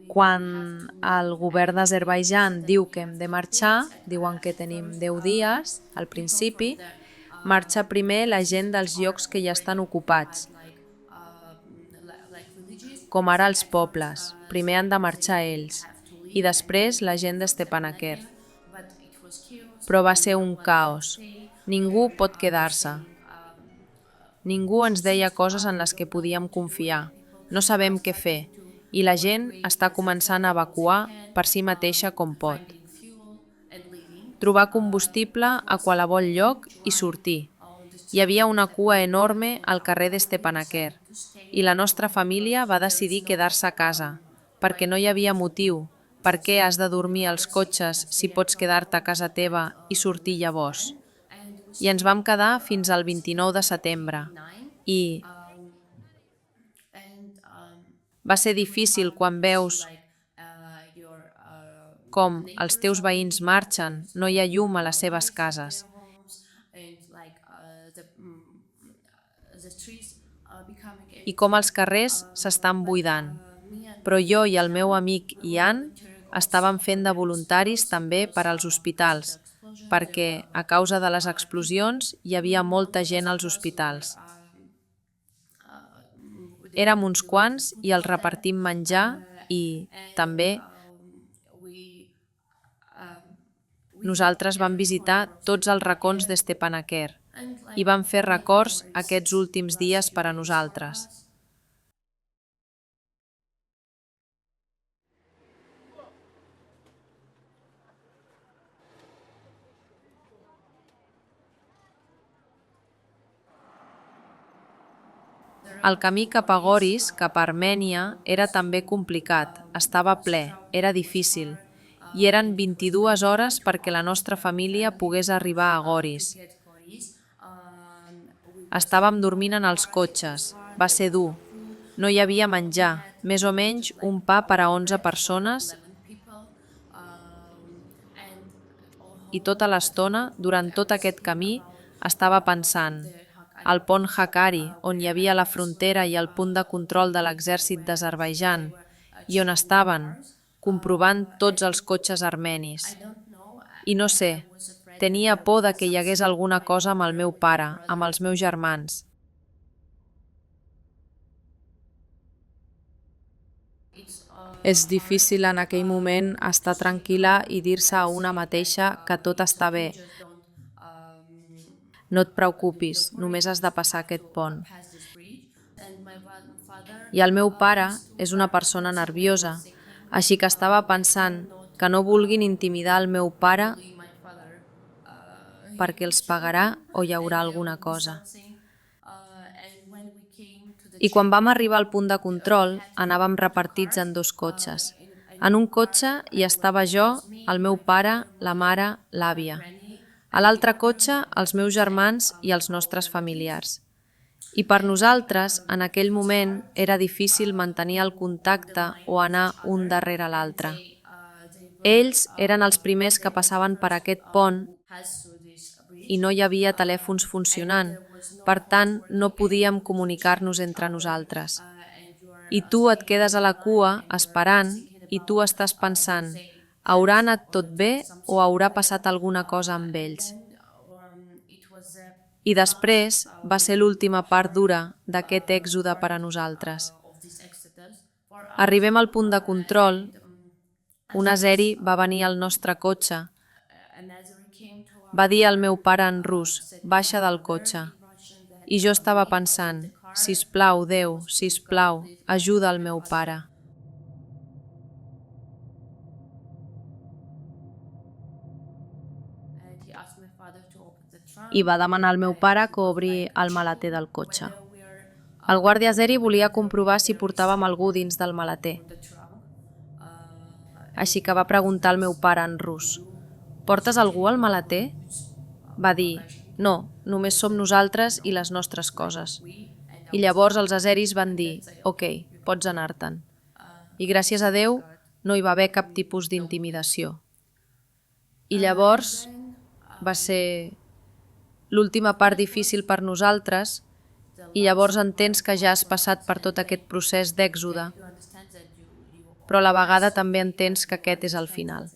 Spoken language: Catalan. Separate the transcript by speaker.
Speaker 1: Quan el govern d'Azerbaidjan diu que hem de marxar, diuen que tenim 10 dies al principi, marxa primer la gent dels llocs que ja estan ocupats, com ara els pobles. Primer han de marxar ells, i després la gent de Stepanakert. Però va ser un caos. Ningú pot quedar-se. Ningú ens deia coses en les que podíem confiar. No sabem què fer, i la gent està començant a evacuar per si mateixa com pot. Trobar combustible a qualsevol lloc i sortir. Hi havia una cua enorme al carrer de Stepanakert, i la nostra família va decidir quedar-se a casa, perquè no hi havia motiu. Per què has de dormir als cotxes si pots quedar-te a casa teva i sortir llavors? I ens vam quedar fins al 29 de setembre. I va ser difícil quan veus com els teus veïns marxen, no hi ha llum a les seves cases. I com els carrers s'estan buidant. Però jo i el meu amic Ian estàvem fent de voluntaris també per als hospitals, perquè a causa de les explosions hi havia molta gent als hospitals. Érem uns quants i els repartim menjar i, també, nosaltres vam visitar tots els racons de Stepanakert i vam fer records aquests últims dies per a nosaltres. El camí cap a Goris, cap a Armènia, era també complicat, estava ple, era difícil, i eren 22 hores perquè la nostra família pogués arribar a Goris. Estàvem dormint en els cotxes, va ser dur, no hi havia menjar, més o menys un pa per a 11 persones, i tota l'estona, durant tot aquest camí, estava pensant: al pont Hakkari, on hi havia la frontera i el punt de control de l'exèrcit d'Azerbaidjan, i on estaven, comprovant tots els cotxes armenis. I no sé, tenia por de que hi hagués alguna cosa amb el meu pare, amb els meus germans. És difícil en aquell moment estar tranquil·la i dir-se a una mateixa que tot està bé. No et preocupis, només has de passar aquest pont. I el meu pare és una persona nerviosa, així que estava pensant que no vulguin intimidar el meu pare perquè els pagarà o hi haurà alguna cosa. I quan vam arribar al punt de control, anàvem repartits en 2 cotxes. En un cotxe hi estava jo, el meu pare, la mare, l'àvia. A l'altre cotxe, els meus germans i els nostres familiars. I per nosaltres, en aquell moment, era difícil mantenir el contacte o anar un darrere l'altre. Ells eren els primers que passaven per aquest pont i no hi havia telèfons funcionant, per tant, no podíem comunicar-nos entre nosaltres. I tu et quedes a la cua esperant i tu estàs pensant: haurà anat tot bé o haurà passat alguna cosa amb ells? I després va ser l'última part dura d'aquest èxode per a nosaltres. Arribem al punt de control, un azeri va venir al nostre cotxe, va dir al meu pare en rus: baixa del cotxe. I jo estava pensant: sisplau, Déu, sisplau, ajuda el meu pare. I va demanar al meu pare que obri el maleter del cotxe. El guàrdia azeri volia comprovar si portàvem algú dins del maleter. Així que va preguntar al meu pare en rus: portes algú al maleter? Va dir: no, només som nosaltres i les nostres coses. I llavors els azeris van dir: ok, pots anar-te'n. I gràcies a Déu no hi va haver cap tipus d'intimidació. I llavors va ser l'última part difícil per nosaltres, i llavors entens que ja has passat per tot aquest procés d'èxode. però a la vegada també entens que aquest és el final.